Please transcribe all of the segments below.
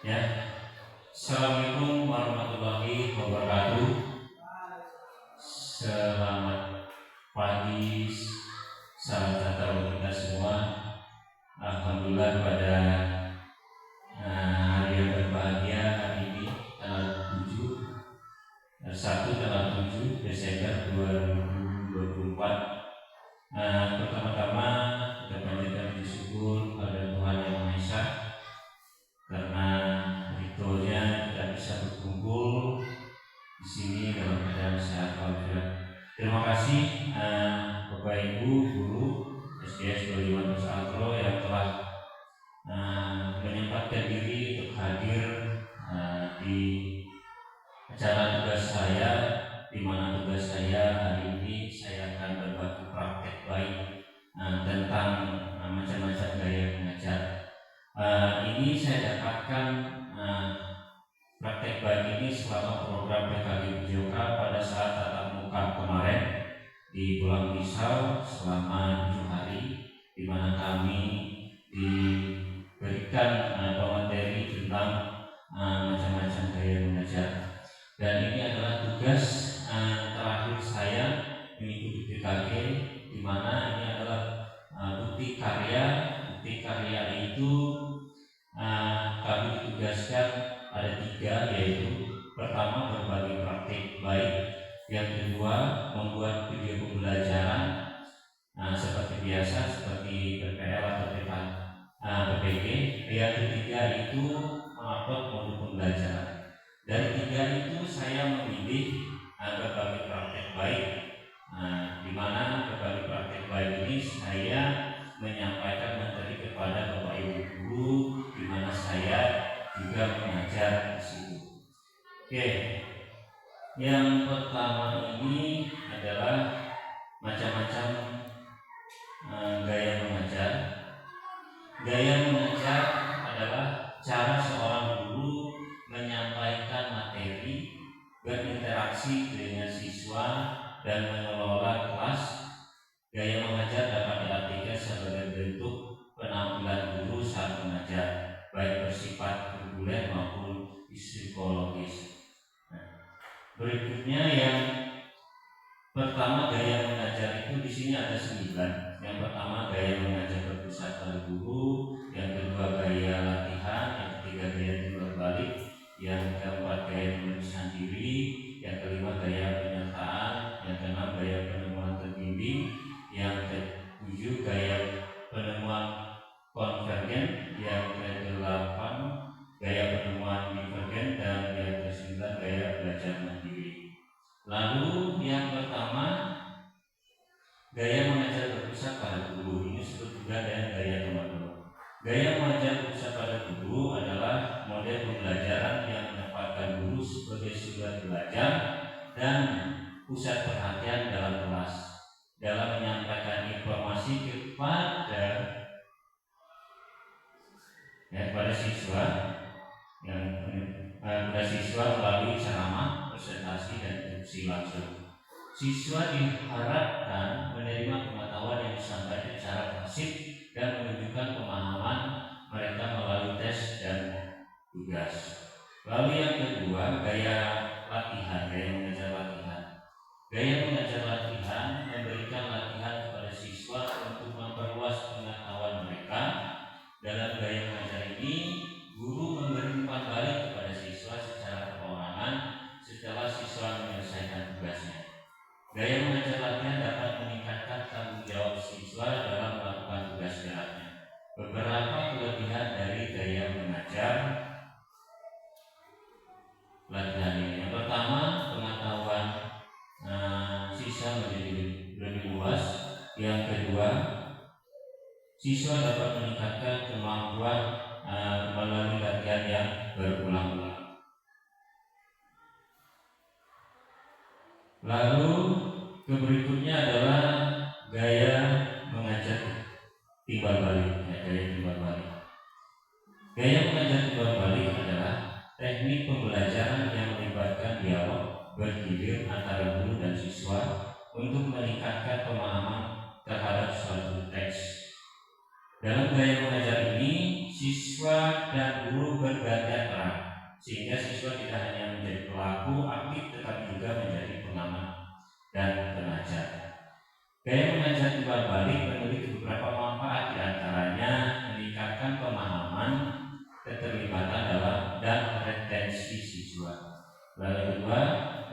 Ya, Assalamualaikum warahmatullahi wabarakatuh. Selamat pagi, salam sejahtera kita semua. Alhamdulillah pada hari yang berbahagia hari ini tanggal 7 Desember 2024. Pertama-tama kita panjatkan puji syukur pada Tuhan Yang Maha Esa karena ridhonya kita bisa berkumpul di sini dalam keadaan sehat walafiat. Terima kasih Bapak Ibu guru SDS 25 Nusantara yang telah menyempatkan diri untuk hadir di acara tugas saya, di mana tugas saya hari ini saya akan berbagi praktek baik tentang macam-macam gaya mengajar. Ini saya dapatkan praktek baik ini selama program PKG PJOK pada saat tatap muka kemarin di Pulau Pisau selama 7 hari, di mana kami diberikan materi tentang macam-macam gaya mengajar. Dan ini adalah tugas terakhir saya mengikuti PKG, di mana ini adalah bukti karya. Bukti karya itu kami ditugaskan ada 3, yaitu pertama berbagi praktik baik, yang kedua membuat video pembelajaran seperti biasa seperti PPL atau PPG, yang ketiga itu mengupload modul pembelajaran. Dari 3 itu saya memilih berbagi praktik baik, di mana berbagi praktik baik ini saya menyampaikan materi kepada Bapak Ibu guru, di mana saya juga mengajar di situ. Oke, yang pertama ini adalah macam-macam gaya mengajar. Gaya mengajar adalah cara seorang guru menyampaikan materi, berinteraksi dengan siswa, dan mengelola kelas. Gaya mengajar dapat diartikan sebagai bentuk penampilan guru saat mengajar, baik bersifat reguler maupun psikologis. Berikutnya yang pertama gaya mengajar itu di sini ada 9. Yang pertama gaya mengajar berpusat pada guru, yang kedua gaya latihan, yang ketiga gaya timbal balik, yang keempat gaya penulisan diri, yang kelima gaya penyertaan, yang keenam gaya penemuan terbimbing, yang ketujuh gaya penemuan konvergen, yang kedelapan gaya penemuan divergen, dan yang kesembilan gaya belajar mandiri. Lalu yang pertama gaya mengajar berpusat pada guru, ini disebut juga dengan gaya komando. Gaya mengajar berpusat pada guru adalah model pembelajaran yang menempatkan guru sebagai sumber belajar dan pusat perhatian dalam kelas, dalam menyampaikan informasi kepada siswa melalui ceramah, presentasi, dan diskusi langsung. Siswa diharapkan menerima pengetahuan yang disampaikan secara pasif dan menunjukkan pemahaman mereka melalui tes dan tugas. Lalu yang kedua, gaya latihan, gaya mengajar latihan. Gaya mengajar latihan memberikan latihan kepada siswa untuk memperluas pengetahuan mereka. Dalam gaya mengajar ini, guru memberi umpan balik kepada siswa secara perorangan setelah siswa menyelesaikan tugasnya. Gaya mengajar latihan dapat meningkatkan tanggung jawab siswa dalam melakukan tugas beratnya. Beberapa kelebihan dari gaya mengajar latihan ini. Yang pertama, pengetahuan siswa menjadi lebih luas. Yang kedua, siswa dapat meningkatkan kemampuan melalui latihan yang berulang-ulang. Lalu berikutnya adalah gaya mengajar timbal balik. Gaya mengajar timbal balik adalah teknik pembelajaran yang melibatkan dialog bergilir antara guru dan siswa untuk meningkatkan pemahaman terhadap suatu teks. Dalam gaya mengajar ini, siswa dan guru bergantian peran, sehingga siswa tidak hanya menjadi pelaku aktif tetapi juga menjadi pengamat dan pengajar. Gaya mengajar timbal balik memiliki beberapa manfaat, diantaranya meningkatkan pemahaman, keterlibatan dalam dan retensi siswa. Lalu kedua,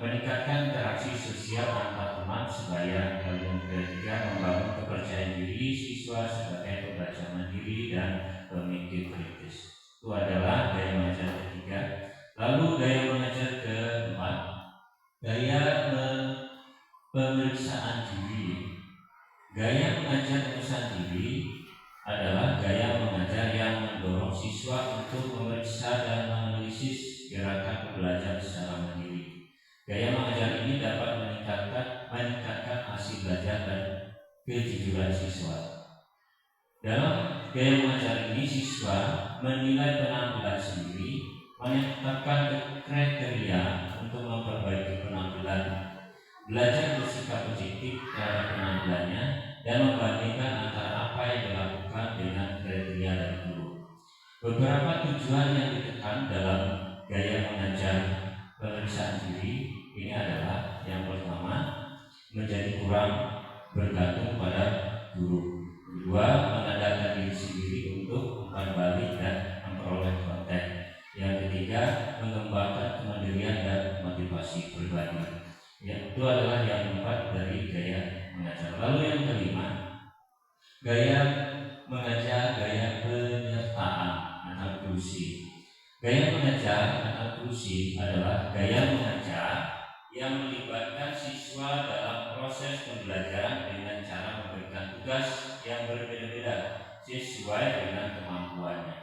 meningkatkan interaksi sosial antar teman sebaya. Lalu yang ketiga, membangun kepercayaan diri siswa sebagai pembelajar mandiri dan pemikir kritis. Itu adalah gaya mengajar ketiga. Lalu gaya mengajar keempat, gaya pemeriksaan diri. Gaya mengajar pemeriksaan diri adalah gaya mengajar yang mendorong siswa untuk memeriksa dan menganalisis gerakan belajar secara mandiri. Gaya mengajar ini dapat meningkatkan hasil belajar dan kejujuran siswa. Dalam gaya mengajar ini, siswa menilai penampilan sendiri, menetapkan kriteria untuk memperbaiki penampilan, belajar bersikap positif terhadap penampilannya, dan membandingkan antara apa yang dilakukan dengan kriteria dari guru. Beberapa tujuan yang ditekan dalam gaya mengajar pemeriksaan diri ini adalah: yang pertama, menjadi kurang bergantung pada guru. Kedua, mengandalkan diri sendiri untuk umpan balik dan memperoleh konten. Yang ketiga, mengembangkan kemandirian dan motivasi pribadi. Itu adalah yang keempat dari gaya mengajar. Lalu yang kelima, gaya mengajar gaya penyertaan atau inklusi. Gaya mengajar atau inklusi adalah gaya mengajar yang melibatkan siswa dalam proses pembelajaran dengan cara memberikan tugas yang berbeda-beda sesuai dengan kemampuannya.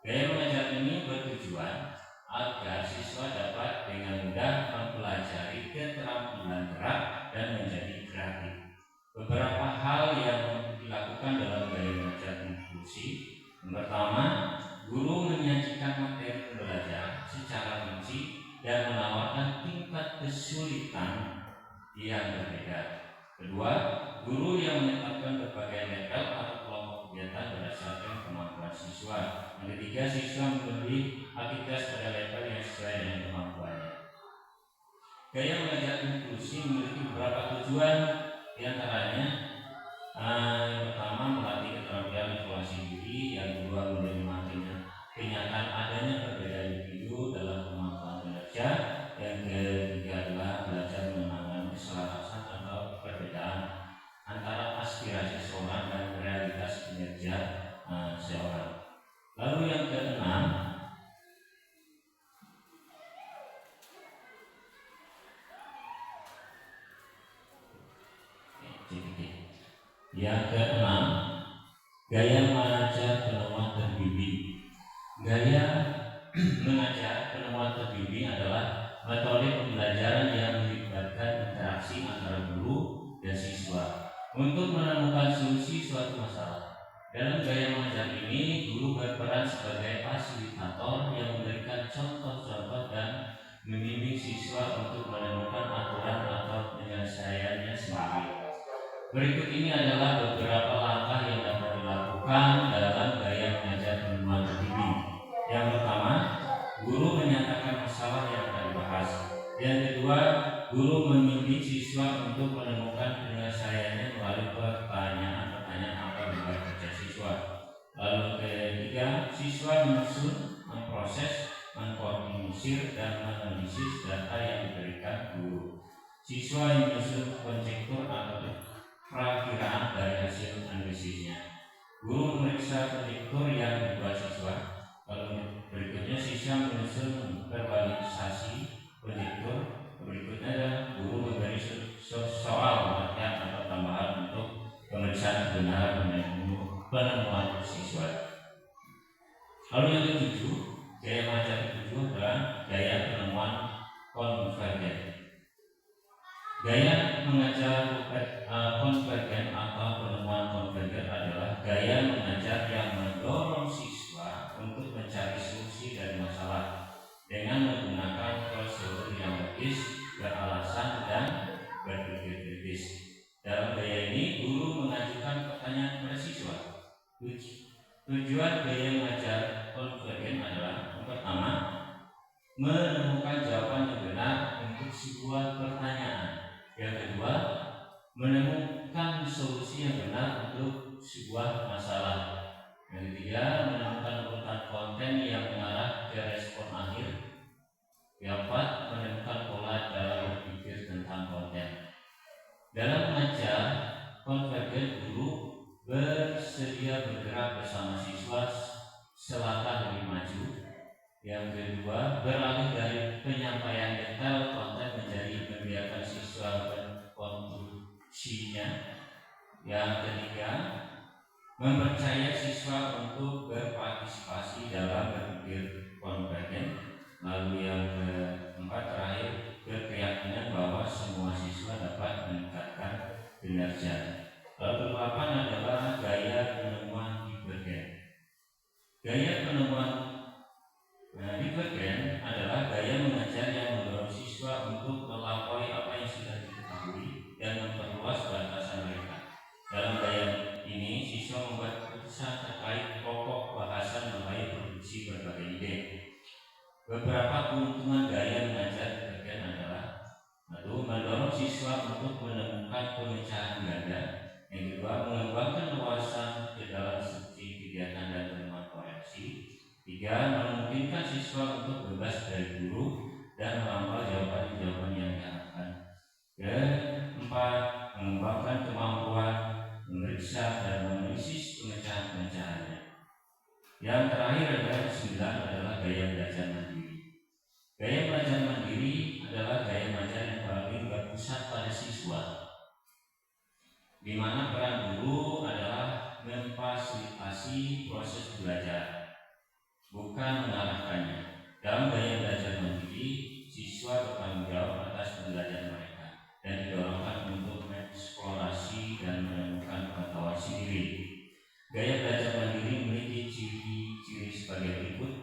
Gaya mengajar ini bertujuan agar siswa dapat dengan mudah mempelajari keterampilan gerak dan menjadi kreatif. Beberapa hal yang dilakukan dalam gaya mengajar inklusi: yang pertama, guru menyajikan materi belajar secara rinci dan menawarkan tingkat kesulitan yang berbeda. Kedua, guru yang menetapkan berbagai level atau kelompok kegiatan berdasarkan kemampuan siswa. Yang ketiga, siswa memberi aktivitas pada level yang sesuai dengan kemampuannya. Gaya mengajar inklusi memiliki beberapa tujuan, diantaranya yang pertama, melatih keterampilan evaluasi diri. Yang kedua, menerima kenyataan adanya perbedaan individu dalam kemampuan kinerja. Yang ketiga adalah belajar mengenalkan keselarasan atau perbedaan antara aspirasi seorang dan realitas kinerja seorang. Lalu yang keenam, gaya mengajar penemuan terbimbing. Gaya mengajar penemuan terbimbing adalah metode pembelajaran yang melibatkan interaksi antara guru dan siswa untuk menemukan solusi suatu masalah. Dalam gaya mengajar ini, guru berperan sebagai fasilitator yang memberikan contoh-contoh dan membimbing siswa untuk menemukan aturan atau penyelesaiannya sendiri. Berikut ini adalah beberapa langkah yang dapat dilakukan dalam gaya mengajar penemuan terbimbing. Yang pertama, guru menyatakan masalah yang akan dibahas. Yang kedua, guru membimbing siswa untuk menemukan penyelesaiannya melalui pertanyaan-pertanyaan atau lembar kerja siswa. Lalu ketiga, siswa menyusun, memproses, mengkoordinir dan menganalisis data yang diberikan guru. Siswa yang menyusun konjektur atau perakiraan dari hasil analisisnya. Guru memeriksa konjektur yang dibuat siswa. Lalu berikutnya, siswa menyusun verbalisasi konjektur. Berikutnya adalah guru memberi soal latihan atau tambahan untuk pemeriksaan kebenaran penemuan siswa. Lalu yang ketujuh, gaya mengajar ketujuh adalah gaya penemuan konvergen. Gaya mengajar konvergen atau penemuan konvergen adalah gaya mengajar yang mendorong siswa untuk mencari solusi dari masalah dengan menggunakan prosedur yang logis, beralasan, dan berpikir kritis. Dalam gaya ini, guru mengajukan pertanyaan kepada siswa. menemukan jawaban yang benar untuk sebuah pertanyaan. Yang kedua, menemukan solusi yang benar untuk sebuah masalah. Yang ketiga, menemukan urutan konten yang mengarah ke respon akhir. Yang keempat, menemukan pola dalam berpikir tentang konten. Dalam mengajar konvergen, guru bersedia bergerak bersama siswa selangkah lebih maju. Yang kedua, beralih dari penyampaian detail konten menjadi membiarkan siswa berkontribusinya. Yang ketiga, mempercayai siswa untuk berpartisipasi dalam berpikir konvergen. Lalu yang keempat, terakhir, berkeyakinan bahwa semua siswa dapat meningkatkan kinerja. Lalu ke-8 adalah gaya penemuan divergen. Gaya penemuan divergen adalah gaya mengajar yang mendorong siswa untuk melampaui apa yang sudah diketahui dan memperluas batasan mereka. Dalam gaya ini, siswa membuat keputusan terkait pokok bahasan mulai produksi berbagai ide. Beberapa keuntungan gaya mengajar divergen adalah: satu, mendorong siswa untuk menemukan pemecahan ganda. Yang kedua, mengembangkan wawasan ke dalam studi kegiatan dan penemuan koreksi. Tiga, memungkinkan siswa untuk bebas dari guru dan melampau jawaban-jawaban yang diharapkan. Keempat, mengembangkan kemampuan memeriksa dan menganalisis pemecahan-pemecahannya. Yang terakhir adalah 9 adalah gaya belajar mandiri. Gaya belajar mandiri adalah gaya belajar yang paling berpusat pada siswa, di mana peran guru adalah memfasilitasi proses belajar, bukan mengarahkannya. Dalam gaya belajar mandiri, siswa bertanggung jawab atas pembelajaran mereka dan didorongkan untuk mengeksplorasi dan menemukan pengetahuan sendiri. Gaya belajar mandiri memiliki ciri-ciri sebagai berikut.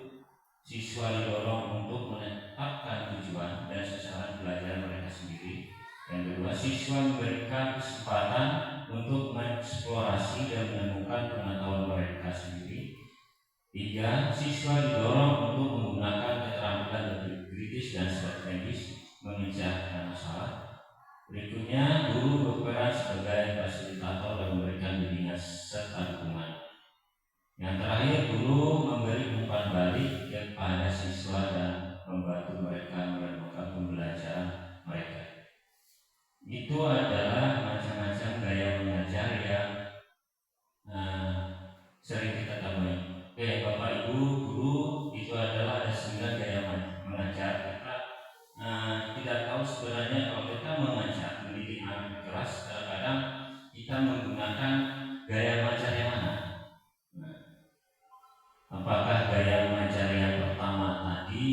Siswa didorong untuk menetapkan tujuan dan sasaran belajar mereka sendiri. Yang kedua, siswa memberikan kesempatan untuk mengeksplorasi dan menemukan pengetahuan mereka sendiri. Tiga, siswa didorong untuk menggunakan keterampilan lebih kritis dan strategis memecahkan masalah. Berikutnya, guru berperan sebagai fasilitator dan memberikan bimbingan serta dukungan. Yang terakhir, guru memberi umpan balik kepada siswa dan membantu mereka menemukan pembelajaran mereka. Itu adalah macam-macam gaya mengajar yang sering kita temui. Oke, Bapak Ibu guru, itu adalah ada 9 gaya mengajar. Kita tidak tahu sebenarnya kalau kita mengajar mendidik anak kelas, kadang-kadang kita menggunakan gaya mengajar yang mana? Apakah gaya mengajar yang pertama tadi,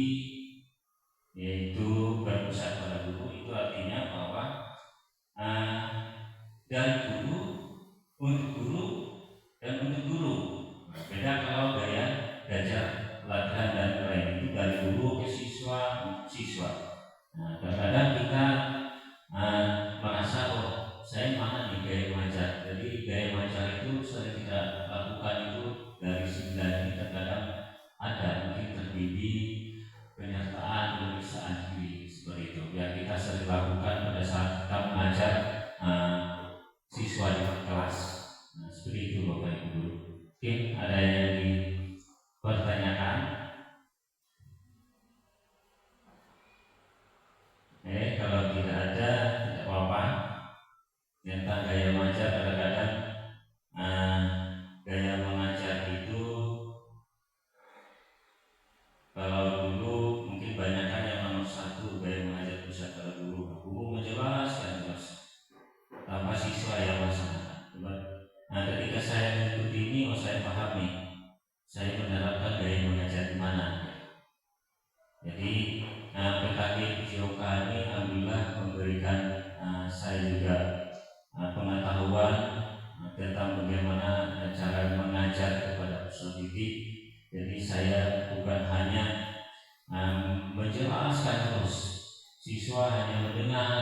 yaitu berpusat pada guru, itu artinya bahwa dari guru untuk guru dan untuk guru. Beda kalau gaya belajar latihan dan lain itu dari guru ke siswa untuk siswa. Nah, kadang-kadang kita merasa saya mana nih gaya mengajar. Jadi gaya mengajar itu sering kita lakukan itu dari 9 ini, terkadang ada mungkin terbimbing, penyertaan, pemeriksaan diri seperti itu. Ya, kita sering lakukan pada saat kita mengajar siswa di kelas. Nah, seperti itu Bapak Ibu guru. Mungkin ada yang dipertanyakan? Kalau tidak ada, tidak apa-apa. Tentang gaya mengajar, kadang-kadang gaya mengajar itu kalau dulu mungkin banyakkan yang nomor 1 gaya mengajar pusat pada guru. Guru menjelaskan jelas tanpa siswa yang melaksanakan. Nah, ketika saya mengikuti ini, saya paham nih, saya menerapkan gaya mengajar di mana. Jadi PKG PJOK ini alhamdulillah memberikan saya juga pengetahuan tentang bagaimana cara mengajar kepada peserta didik. Jadi saya bukan hanya menjelaskan terus, siswa hanya mendengar.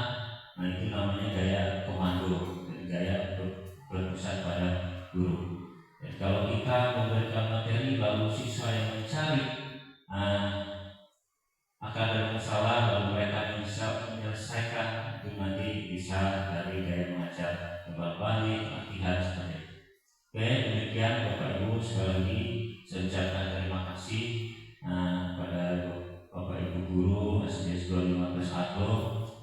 Nah, itu namanya gaya komando, gaya berpusat pada guru. Jadi kalau kita memberikan materi lalu siswa yang mencari akan Sato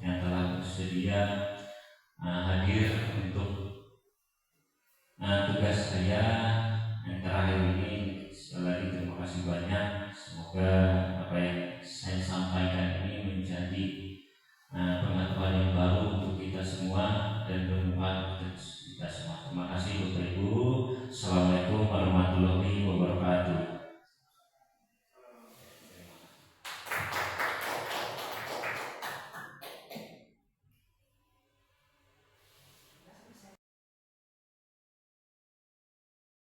yang telah bersedia hadir untuk tugas saya yang terakhir ini. Sekali lagi terima kasih banyak.